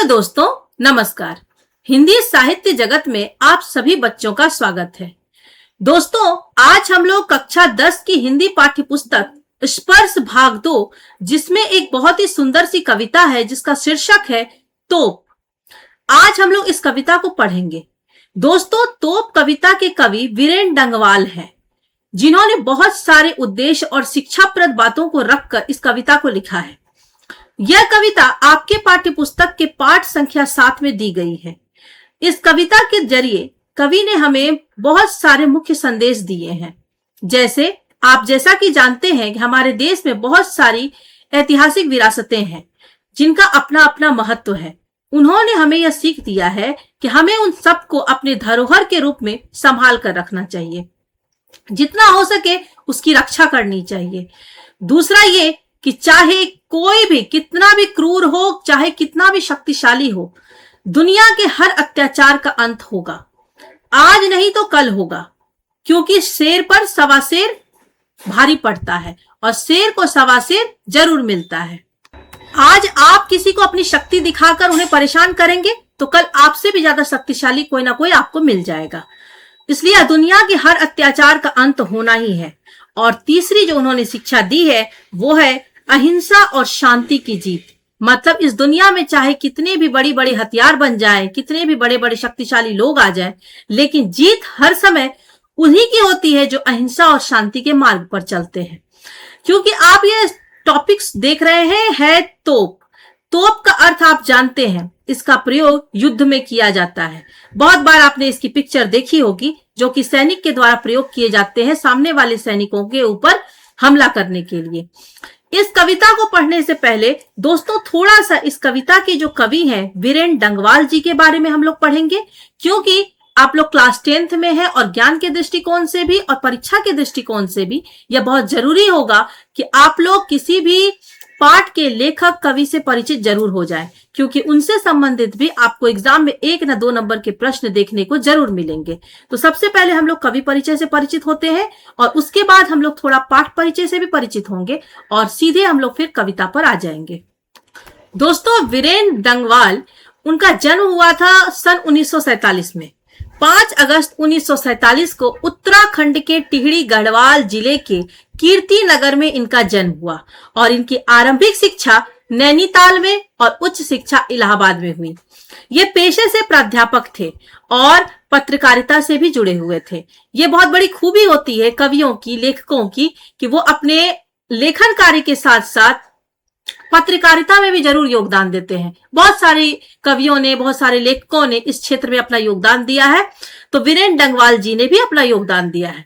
दोस्तों, नमस्कार। हिंदी साहित्य जगत में आप सभी बच्चों का स्वागत है। दोस्तों, आज हम लोग कक्षा 10 की हिंदी पाठ्य पुस्तक स्पर्श भाग 2, जिसमें एक बहुत ही सुंदर सी कविता है जिसका शीर्षक है तोप। आज हम लोग इस कविता को पढ़ेंगे। दोस्तों, तोप कविता के कवि वीरेन डंगवाल हैं, जिन्होंने बहुत सारे उद्देश्य और शिक्षाप्रद बातों को रखकर इस कविता को लिखा है। यह कविता आपके पाठ्य पुस्तक के पाठ संख्या 7 में दी गई है। इस कविता के जरिए कवि ने हमें बहुत सारे मुख्य संदेश दिए हैं। जैसा कि जानते हैं कि हमारे देश में बहुत सारी ऐतिहासिक विरासतें हैं जिनका अपना अपना महत्व है। उन्होंने हमें यह सीख दिया है कि हमें उन सबको अपने धरोहर के रूप में संभाल कर रखना चाहिए, जितना हो सके उसकी रक्षा करनी चाहिए। दूसरा ये कि चाहे कोई भी कितना भी क्रूर हो, चाहे कितना भी शक्तिशाली हो, दुनिया के हर अत्याचार का अंत होगा। आज नहीं तो कल होगा, क्योंकि शेर पर सवा शेर भारी पड़ता है और शेर को सवा शेर जरूर मिलता है। आज आप किसी को अपनी शक्ति दिखाकर उन्हें परेशान करेंगे तो कल आपसे भी ज्यादा शक्तिशाली कोई ना कोई आपको मिल जाएगा। इसलिए दुनिया के हर अत्याचार का अंत होना ही है। और तीसरी जो उन्होंने शिक्षा दी है वो है अहिंसा और शांति की जीत। मतलब इस दुनिया में चाहे कितने भी बड़ी बड़ी हथियार बन जाए, कितने भी बड़े बड़े शक्तिशाली लोग आ जाएं, लेकिन जीत हर समय उन्हीं की होती है जो अहिंसा और शांति के मार्ग पर चलते हैं। क्योंकि आप ये टॉपिक्स देख रहे हैं, है तोप। तोप का अर्थ आप जानते हैं, इसका प्रयोग युद्ध में किया जाता है। बहुत बार आपने इसकी पिक्चर देखी होगी, जो कि सैनिक के द्वारा प्रयोग किए जाते हैं सामने वाले सैनिकों के ऊपर हमला करने के लिए। इस कविता को पढ़ने से पहले दोस्तों थोड़ा सा इस कविता के जो कवि हैं वीरेन डंगवाल जी के बारे में हम लोग पढ़ेंगे, क्योंकि आप लोग क्लास 10th में हैं और ज्ञान के दृष्टिकोण से भी और परीक्षा के दृष्टिकोण से भी यह बहुत जरूरी होगा कि आप लोग किसी भी पाठ के लेखक कवि से परिचित जरूर हो जाए, क्योंकि उनसे संबंधित भी आपको एग्जाम में 1 न 2 नंबर के प्रश्न देखने को जरूर मिलेंगे। तो सबसे पहले हम लोग कवि परिचय से परिचित होते हैं और उसके बाद हम लोग थोड़ा पाठ परिचय से भी परिचित होंगे और सीधे हम लोग फिर कविता पर आ जाएंगे। दोस्तों, वीरेन डंगवाल, उनका जन्म हुआ था सन 1947 में। 5 अगस्त 1947 को उत्तराखंड के टिहरी गढ़वाल जिले के कीर्ति नगर में इनका जन्म हुआ और इनकी आरंभिक शिक्षा नैनीताल में और उच्च शिक्षा इलाहाबाद में हुई। ये पेशे से प्राध्यापक थे और पत्रकारिता से भी जुड़े हुए थे। ये बहुत बड़ी खूबी होती है कवियों की, लेखकों की, कि वो अपने लेखन कार्य के साथ साथ पत्रकारिता में भी जरूर योगदान देते हैं। बहुत सारे कवियों ने, बहुत सारे लेखकों ने इस क्षेत्र में अपना योगदान दिया है, तो वीरेन डंगवाल जी ने भी अपना योगदान दिया है।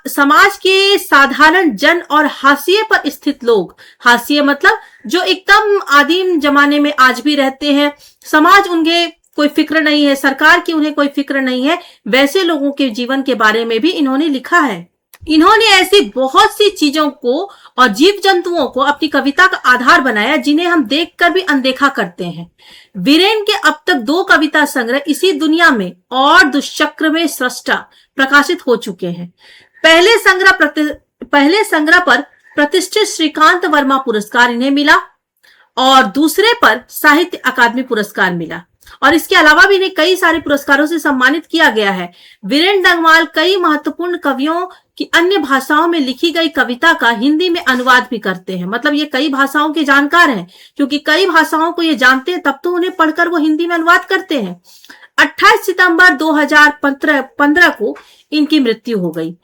समाज के साधारण जन और हाशिए पर स्थित लोग, हाशिए मतलब जो एकदम आदिम जमाने में आज भी रहते हैं, समाज उन्हें कोई फिक्र नहीं है, सरकार की उन्हें कोई फिक्र नहीं है, वैसे लोगों के जीवन के बारे में भी इन्होंने लिखा है। इन्होंने ऐसी बहुत सी चीजों को और जीव जंतुओं को अपनी कविता का आधार बनाया जिन्हें हम देखकर भी अनदेखा करते हैं। वीरेन के अब तक 2 कविता संग्रह इसी दुनिया में और दुष्चक्र में सृष्टा प्रकाशित हो चुके हैं। पहले संग्रह पर प्रतिष्ठित श्रीकांत वर्मा पुरस्कार इन्हें मिला और दूसरे पर साहित्य अकादमी पुरस्कार मिला, और इसके अलावा भी इन्हें कई सारे पुरस्कारों से सम्मानित किया गया है। वीरेन डंगवाल कई महत्वपूर्ण कवियों की अन्य भाषाओं में लिखी गई कविता का हिंदी में अनुवाद भी करते हैं। मतलब ये कई भाषाओं के जानकार हैं, क्योंकि कई भाषाओं को ये जानते हैं, तब तो उन्हें पढ़कर वो हिंदी में अनुवाद करते हैं। 28 सितंबर 2015 को इनकी मृत्यु हो गई।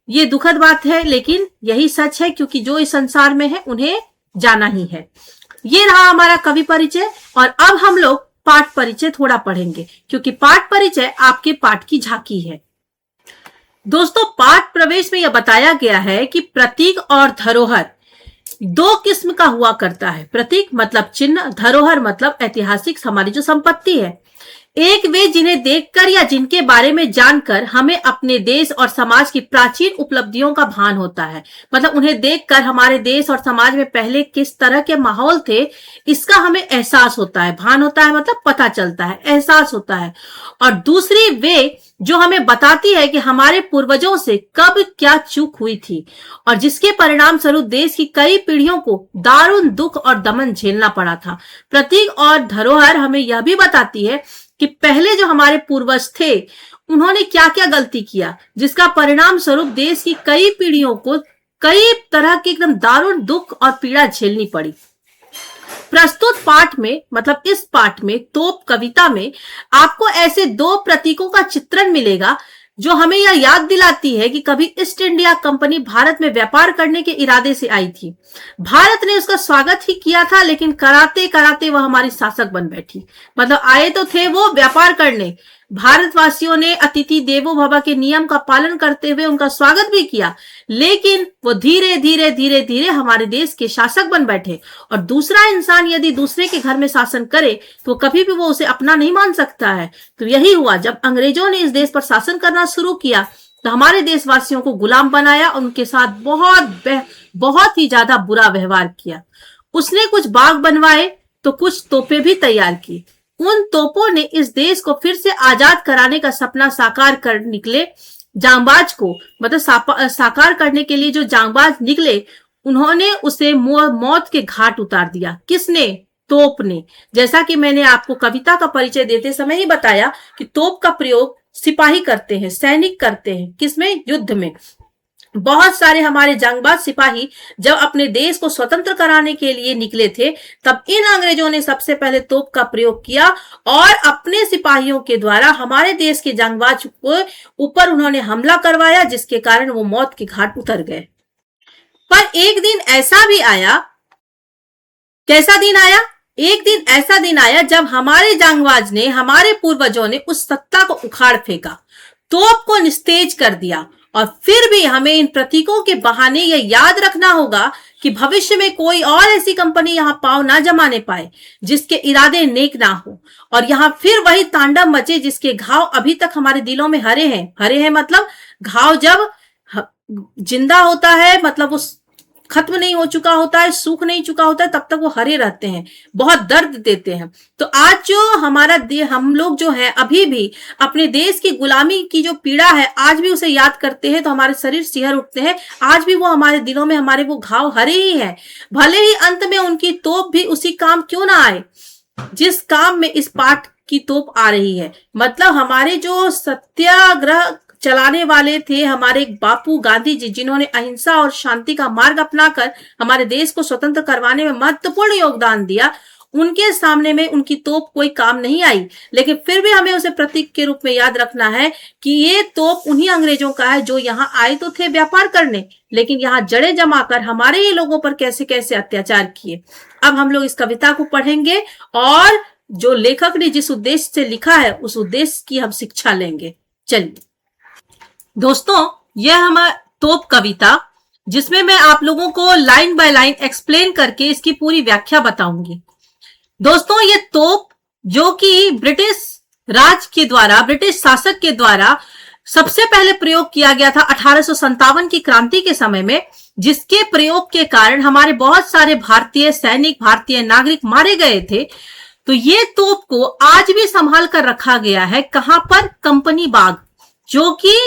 ये दुखद बात है, लेकिन यही सच है, क्योंकि जो इस संसार में है उन्हें जाना ही है। ये रहा हमारा कवि परिचय, और अब हम लोग पाठ परिचय थोड़ा पढ़ेंगे, क्योंकि पाठ परिचय आपके पाठ की झांकी है। दोस्तों, पाठ प्रवेश में यह बताया गया है कि प्रतीक और धरोहर 2 किस्म का हुआ करता है। प्रतीक मतलब चिन्ह, धरोहर मतलब ऐतिहासिक हमारी जो संपत्ति है। एक वे जिन्हें देखकर या जिनके बारे में जानकर हमें अपने देश और समाज की प्राचीन उपलब्धियों का भान होता है। मतलब उन्हें देखकर हमारे देश और समाज में पहले किस तरह के माहौल थे, इसका हमें एहसास होता है। भान होता है मतलब पता चलता है, एहसास होता है। और दूसरी वे जो हमें बताती है कि हमारे पूर्वजों से कब क्या चूक हुई थी और जिसके परिणाम स्वरूप देश की कई पीढ़ियों को दारुण दुख और दमन झेलना पड़ा था। प्रतीक और धरोहर हमें यह भी बताती है कि पहले जो हमारे पूर्वज थे उन्होंने क्या क्या गलती किया, जिसका परिणाम स्वरूप देश की कई पीढ़ियों को कई तरह के एकदम दारुण दुख और पीड़ा झेलनी पड़ी। प्रस्तुत पाठ में मतलब इस पाठ में तोप कविता में आपको ऐसे दो प्रतीकों का चित्रण मिलेगा जो हमें यह याद दिलाती है कि कभी ईस्ट इंडिया कंपनी भारत में व्यापार करने के इरादे से आई थी। भारत ने उसका स्वागत ही किया था, लेकिन कराते कराते वह हमारी शासक बन बैठी। मतलब आए तो थे वो व्यापार करने, भारतवासियों ने अतिथि देवो भव के नियम का पालन करते हुए उनका स्वागत भी किया, लेकिन वो धीरे धीरे धीरे धीरे हमारे देश के शासक बन बैठे। और दूसरा इंसान यदि दूसरे के घर में शासन करे तो कभी भी वो उसे अपना नहीं मान सकता है। तो यही हुआ, जब अंग्रेजों ने इस देश पर शासन करना शुरू किया तो हमारे देशवासियों को गुलाम बनाया और उनके साथ बहुत ही ज्यादा बुरा व्यवहार किया। उसने कुछ बाग बनवाए तो कुछ तोपें भी तैयार की। उन तोपों ने इस देश को फिर से आजाद कराने का सपना साकार कर निकले जांबाज को, मतलब साकार करने के लिए जो जांबाज निकले उन्होंने उसे मौत के घाट उतार दिया। किसने? तोप ने। जैसा कि मैंने आपको कविता का परिचय देते समय ही बताया कि तोप का प्रयोग सिपाही करते हैं, सैनिक करते हैं। किसमें? युद्ध में। बहुत सारे हमारे जंगबाज सिपाही जब अपने देश को स्वतंत्र कराने के लिए निकले थे तब इन अंग्रेजों ने सबसे पहले तोप का प्रयोग किया और अपने सिपाहियों के द्वारा हमारे देश के जंगबाज को ऊपर उन्होंने हमला करवाया, जिसके कारण वो मौत के घाट उतर गए। पर एक दिन ऐसा भी आया, कैसा दिन आया? एक दिन ऐसा दिन आया जब हमारे जंगबाज ने, हमारे पूर्वजों ने उस सत्ता को उखाड़ फेंका, तोप को निस्तेज कर दिया। और फिर भी हमें इन प्रतीकों के बहाने यह याद रखना होगा कि भविष्य में कोई और ऐसी कंपनी यहां पांव ना जमाने पाए जिसके इरादे नेक ना हो और यहां फिर वही तांडव मचे जिसके घाव अभी तक हमारे दिलों में हरे हैं। हरे हैं मतलब घाव जब जिंदा होता है, मतलब वो खत्म नहीं हो चुका होता है, सूख नहीं चुका होता है, तब तक वो हरे रहते हैं, बहुत दर्द देते हैं। तो आज जो हमारा हम लोग जो है अभी भी अपने देश की गुलामी की जो पीड़ा है आज भी उसे याद करते हैं तो हमारे शरीर सिहर उठते हैं। आज भी वो हमारे दिलों में, हमारे वो घाव हरे ही है। भले ही अंत में उनकी तोप भी उसी काम क्यों ना आए जिस काम में इस पाठ की तोप आ रही है। मतलब हमारे जो सत्याग्रह चलाने वाले थे हमारे बापू गांधी जी, जिन्होंने अहिंसा और शांति का मार्ग अपनाकर हमारे देश को स्वतंत्र करवाने में महत्वपूर्ण योगदान दिया, उनके सामने में उनकी तोप कोई काम नहीं आई। लेकिन फिर भी हमें उसे प्रतीक के रूप में याद रखना है कि ये तोप उन्हीं अंग्रेजों का है जो यहाँ आए तो थे व्यापार करने, लेकिन यहाँ जड़े जमाकर हमारे ही लोगों पर कैसे कैसे अत्याचार किए। अब हम लोग इस कविता को पढ़ेंगे और जो लेखक ने जिस उद्देश्य से लिखा है उस उद्देश्य की हम शिक्षा लेंगे। चलिए दोस्तों, यह हमारा तोप कविता जिसमें मैं आप लोगों को लाइन बाय लाइन एक्सप्लेन करके इसकी पूरी व्याख्या बताऊंगी। दोस्तों, ये तोप जो कि ब्रिटिश राज के द्वारा, ब्रिटिश शासक के द्वारा सबसे पहले प्रयोग किया गया था 1857 की क्रांति के समय में, जिसके प्रयोग के कारण हमारे बहुत सारे भारतीय सैनिक, भारतीय नागरिक मारे गए थे। तो ये तोप को आज भी संभाल कर रखा गया है। कहां पर? कंपनी बाग, जो कि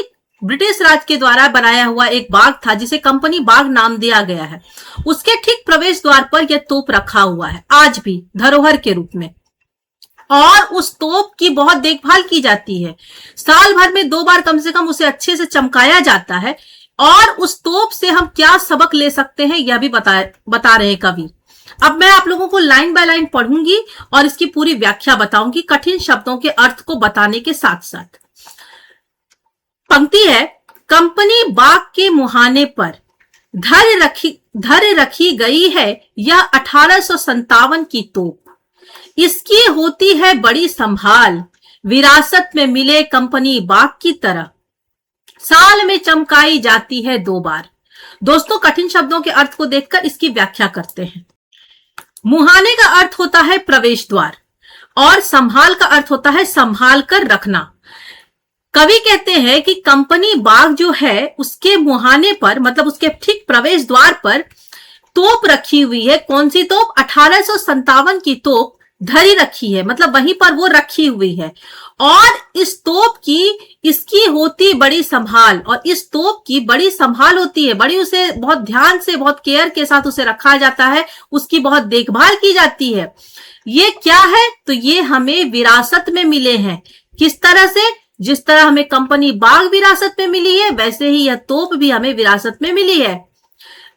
ब्रिटिश राज के द्वारा बनाया हुआ एक बाग था जिसे कंपनी बाग नाम दिया गया है। उसके ठीक प्रवेश द्वार पर यह तोप रखा हुआ है आज भी धरोहर के रूप में, और उस तोप की बहुत देखभाल की जाती है। साल भर में 2 बार कम से कम उसे अच्छे से चमकाया जाता है। और उस तोप से हम क्या सबक ले सकते हैं यह भी बता रहे कवि। अब मैं आप लोगों को लाइन बाय लाइन पढ़ूंगी और इसकी पूरी व्याख्या बताऊंगी, कठिन शब्दों के अर्थ को बताने के साथ साथ। पंक्ति है, कंपनी बाग के मुहाने पर धर रखी गई है यह 1857 की तोप। इसकी होती है बड़ी संभाल, विरासत में मिले कंपनी बाग की तरह, साल में चमकाई जाती है 2 बार। दोस्तों, कठिन शब्दों के अर्थ को देखकर इसकी व्याख्या करते हैं। मुहाने का अर्थ होता है प्रवेश द्वार। और संभाल का अर्थ होता है संभाल कर रखना। कवि कहते हैं कि कंपनी बाग जो है उसके मुहाने पर, मतलब उसके ठीक प्रवेश द्वार पर तोप रखी हुई है। कौन सी तोप? 1857 की तोप धरी रखी है, मतलब वहीं पर वो रखी हुई है। और इस तोप की इसकी होती बड़ी संभाल, और इस तोप की बड़ी संभाल होती है, बड़ी उसे बहुत ध्यान से, बहुत केयर के साथ उसे रखा जाता है, उसकी बहुत देखभाल की जाती है। ये क्या है? तो ये हमें विरासत में मिले हैं। किस तरह से? जिस तरह हमें कंपनी बाग विरासत में मिली है, वैसे ही यह तोप भी हमें विरासत में मिली है।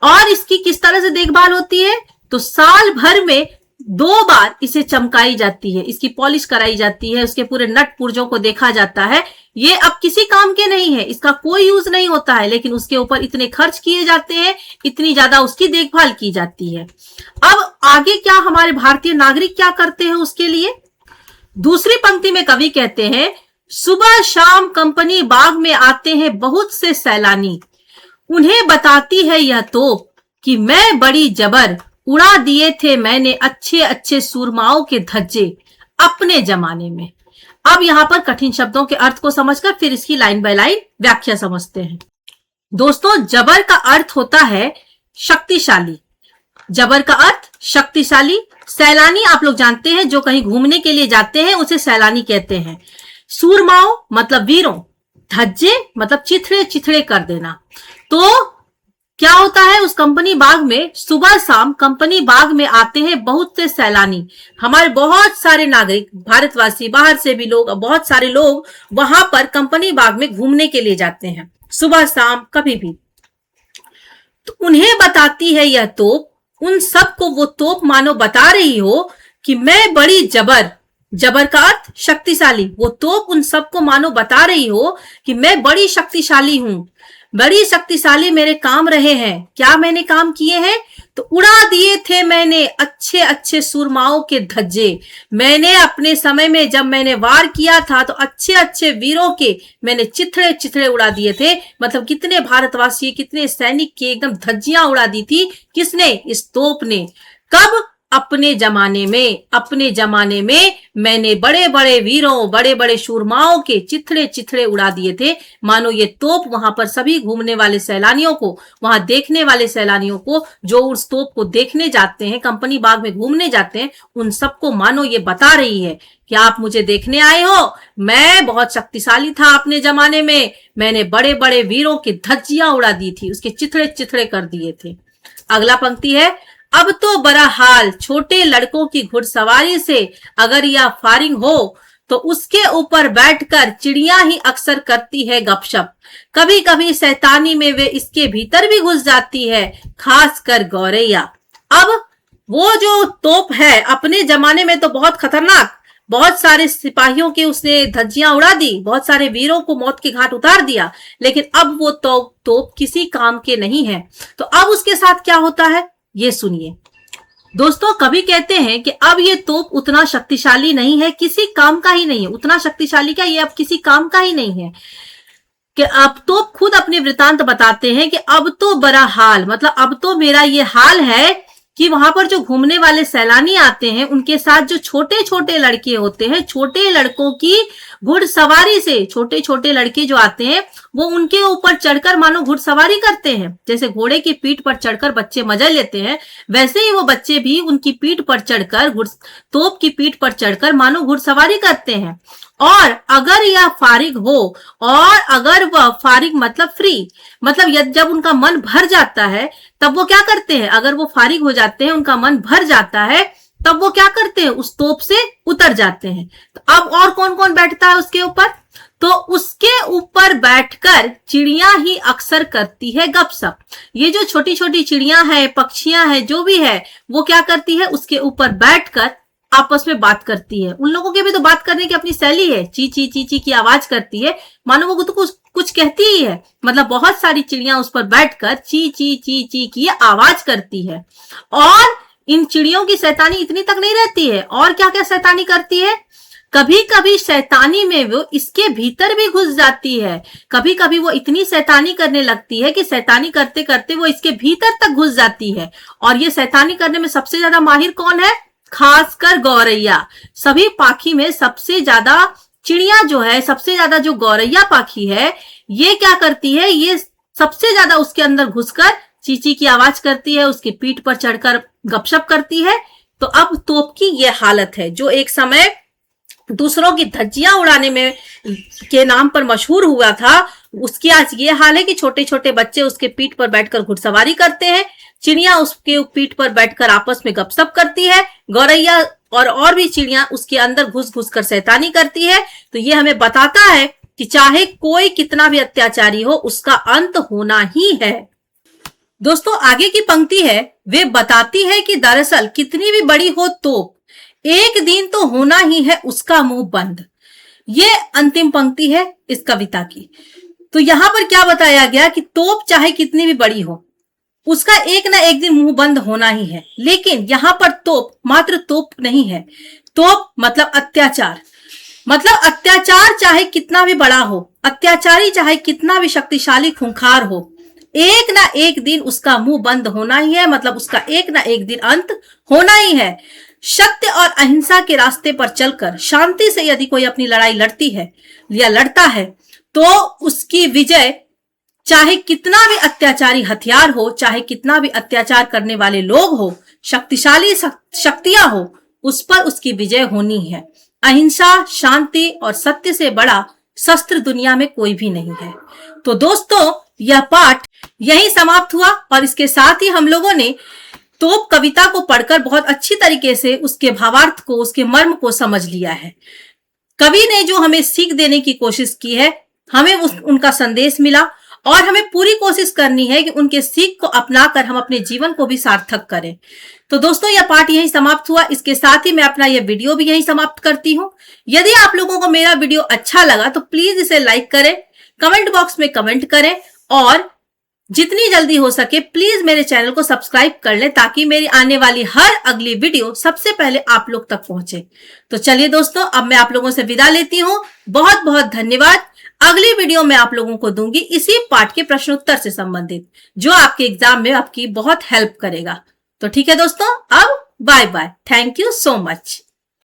और इसकी किस तरह से देखभाल होती है? तो साल भर में 2 बार इसे चमकाई जाती है, इसकी पॉलिश कराई जाती है, उसके पूरे नट पुर्जों को देखा जाता है। ये अब किसी काम के नहीं है, इसका कोई यूज नहीं होता है, लेकिन उसके ऊपर इतने खर्च किए जाते हैं, इतनी ज्यादा उसकी देखभाल की जाती है। अब आगे क्या हमारे भारतीय नागरिक क्या करते हैं उसके लिए? दूसरी पंक्ति में कवि कहते हैं, सुबह शाम कंपनी बाग में आते हैं बहुत से सैलानी, उन्हें बताती है यह तोप कि मैं बड़ी जबर, उड़ा दिए थे मैंने अच्छे अच्छे सूरमाओं के धज्जे अपने जमाने में। अब यहां पर कठिन शब्दों के अर्थ को समझकर फिर इसकी लाइन बाय लाइन व्याख्या समझते हैं। दोस्तों, जबर का अर्थ होता है शक्तिशाली। जबर का अर्थ शक्तिशाली। सैलानी आप लोग जानते हैं, जो कहीं घूमने के लिए जाते हैं उसे सैलानी कहते हैं। सूरमाओं मतलब वीरों, धज्जे मतलब चिथड़े चिथड़े कर देना। तो क्या होता है, उस कंपनी बाग में सुबह शाम कंपनी बाग में आते हैं बहुत से सैलानी। हमारे बहुत सारे नागरिक, भारतवासी, बाहर से भी लोग, बहुत सारे लोग वहां पर कंपनी बाग में घूमने के लिए जाते हैं, सुबह शाम कभी भी। तो उन्हें बताती है यह तोप, उन सबको वो तोप मानो बता रही हो कि मैं बड़ी जबर, जबर का अर्थ शक्तिशाली, वो तोप उन सबको मानो बता रही हो कि मैं बड़ी शक्तिशाली हूं, बड़ी शक्तिशाली मेरे काम रहे हैं। क्या मैंने काम किए हैं? तो उड़ा दिए थे मैंने अच्छे अच्छे सुरमाओं के धज्जे। मैंने अपने समय में जब मैंने वार किया था तो अच्छे अच्छे वीरों के मैंने चिथड़े चिथड़े उड़ा दिए थे। मतलब कितने भारतवासी, कितने सैनिक के एकदम धज्जियां उड़ा दी थी। किसने? इस तोप ने। कब? अपने जमाने में। अपने जमाने में मैंने बड़े बड़े वीरों, बड़े बड़े शूरमाओं के चिथड़े चिथड़े उड़ा दिए थे। मानो ये तोप वहां पर सभी घूमने वाले सैलानियों को, वहां देखने वाले सैलानियों को, जो उस तोप को देखने जाते हैं, कंपनी बाग में घूमने जाते हैं, उन सबको मानो ये बता रही है कि आप मुझे देखने आए हो, मैं बहुत शक्तिशाली था अपने जमाने में, मैंने बड़े बड़े वीरों की धज्जियां उड़ा दी थी, उसके चिथड़े चिथड़े कर दिए थे। अगला पंक्ति है, अब तो बड़ा हाल छोटे लड़कों की घुड़सवारी से, अगर यह फारिग हो तो उसके ऊपर बैठकर चिड़िया ही अक्सर करती है गपशप। कभी कभी शैतानी में वे इसके भीतर भी घुस जाती है, खास कर गौरैया। अब वो जो तोप है, अपने जमाने में तो बहुत खतरनाक, बहुत सारे सिपाहियों के उसने धज्जियां उड़ा दी, बहुत सारे वीरों को मौत के घाट उतार दिया, लेकिन अब वो तोप किसी काम के नहीं है। तो अब उसके साथ क्या होता है ये सुनिए। दोस्तों, कभी कहते हैं कि अब ये तोप उतना शक्तिशाली नहीं है, किसी काम का ही नहीं है। उतना शक्तिशाली क्या, ये अब किसी काम का ही नहीं है। कि अब तो खुद अपने वृतांत बताते हैं कि अब तो बड़ा हाल, मतलब अब तो मेरा ये हाल है कि वहां पर जो घूमने वाले सैलानी आते हैं, उनके साथ जो छोटे छोटे लड़के होते हैं, छोटे लड़कों की घुड़सवारी से, छोटे छोटे लड़के जो आते हैं वो उनके ऊपर चढ़कर मानो घुड़सवारी करते हैं। जैसे घोड़े की पीठ पर चढ़कर बच्चे मजा लेते हैं, वैसे ही वो बच्चे भी उनकी पीठ पर चढ़कर, तोप की पीठ पर चढ़कर मानो घुड़सवारी करते हैं। और अगर यह फारिग हो, और अगर वह फारिग मतलब फ्री, मतलब जब उनका मन भर जाता है तब वो क्या करते हैं, अगर वो फारिग हो जाते हैं, उनका मन भर जाता है, तब वो क्या करते हैं, उस तोप से उतर जाते हैं। तो अब और कौन कौन बैठता है उसके ऊपर? तो उसके ऊपर बैठकर चिड़िया ही अक्सर करती है गपशप। ये जो छोटी छोटी चिड़िया है, पक्षियां हैं, जो भी है, वो क्या करती है, उसके ऊपर बैठकर आपस में बात करती है। उन लोगों के भी तो बात करने की अपनी शैली है, ची ची ची ची की आवाज करती है, मानो वो तो कुछ कहती ही है। मतलब बहुत सारी चिड़िया उस पर बैठकर ची ची ची ची की आवाज करती है। और इन चिड़ियों की शैतानी इतनी तक नहीं रहती है, और क्या क्या शैतानी करती है, कभी कभी शैतानी में वो इसके भीतर भी घुस जाती है। कभी कभी वो इतनी शैतानी करने लगती है कि शैतानी करते करते वो इसके भीतर तक घुस जाती है। और ये शैतानी करने में सबसे ज्यादा माहिर कौन है? खासकर गौरैया। सभी पाखी में सबसे ज्यादा चिड़िया जो है, सबसे ज्यादा जो गौरैया पाखी है, ये क्या करती है, ये सबसे ज्यादा उसके अंदर घुसकर चींची की आवाज करती है, उसकी पीठ पर चढ़कर गपशप करती है। तो अब तोप की ये हालत है, जो एक समय दूसरों की धज्जियां उड़ाने में के नाम पर मशहूर हुआ था, उसकी आज ये हाल है कि छोटे छोटे बच्चे उसके पीठ पर बैठकर घुड़सवारी करते हैं, चिड़िया उसके पीठ पर बैठकर आपस में गपशप करती है, गौरैया और भी चिड़िया उसके अंदर घुस घुस कर शैतानी करती है। तो ये हमें बताता है कि चाहे कोई कितना भी अत्याचारी हो, उसका अंत होना ही है। दोस्तों आगे की पंक्ति है, वे बताती है कि दरअसल कितनी भी बड़ी हो तोप, एक दिन तो होना ही है उसका मुंह बंद। ये अंतिम पंक्ति है इस कविता की। तो यहां पर क्या बताया गया कि तोप चाहे कितनी भी बड़ी हो, उसका एक ना एक दिन मुंह बंद होना ही है। लेकिन यहां पर तोप मात्र तोप नहीं है, तोप मतलब अत्याचार। मतलब अत्याचार चाहे कितना भी बड़ा हो, अत्याचारी चाहे कितना भी शक्तिशाली खूंखार हो, एक ना एक दिन उसका मुंह बंद होना ही है। मतलब उसका एक ना एक दिन अंत होना ही है। सत्य और अहिंसा के रास्ते पर चलकर शांति से यदि कोई अपनी लड़ाई लड़ती है या लड़ता है, तो उसकी विजय चाहे कितना भी अत्याचारी हथियार हो, चाहे कितना भी अत्याचार करने वाले लोग हो, शक्तिशाली शक्तियां हो, उस पर उसकी विजय होनी है। अहिंसा, शांति और सत्य से बड़ा शस्त्र दुनिया में कोई भी नहीं है। तो दोस्तों यह पाठ यही समाप्त हुआ और इसके साथ ही हम लोगों ने तोप कविता को पढ़कर बहुत अच्छी तरीके से उसके भावार्थ को, उसके मर्म को समझ लिया है। कवि ने जो हमें सीख देने की कोशिश की है, हमें उनका संदेश मिला और हमें पूरी कोशिश करनी है कि उनके सीख को अपनाकर हम अपने जीवन को भी सार्थक करें। तो दोस्तों यह पाठ यहीं समाप्त हुआ। इसके साथ ही मैं अपना यह वीडियो भी यहीं समाप्त करती हूँ। यदि आप लोगों को मेरा वीडियो अच्छा लगा तो प्लीज इसे लाइक करें, कमेंट बॉक्स में कमेंट करें और जितनी जल्दी हो सके प्लीज मेरे चैनल को सब्सक्राइब कर लें, ताकि मेरी आने वाली हर अगली वीडियो सबसे पहले आप लोग तक पहुंचे। तो चलिए दोस्तों, अब मैं आप लोगों से विदा लेती हूँ। बहुत बहुत धन्यवाद। अगली वीडियो में आप लोगों को दूंगी इसी पाठ के प्रश्न उत्तर से संबंधित, जो आपके एग्जाम में आपकी बहुत हेल्प करेगा। तो ठीक है दोस्तों, अब bye bye. Thank you so much.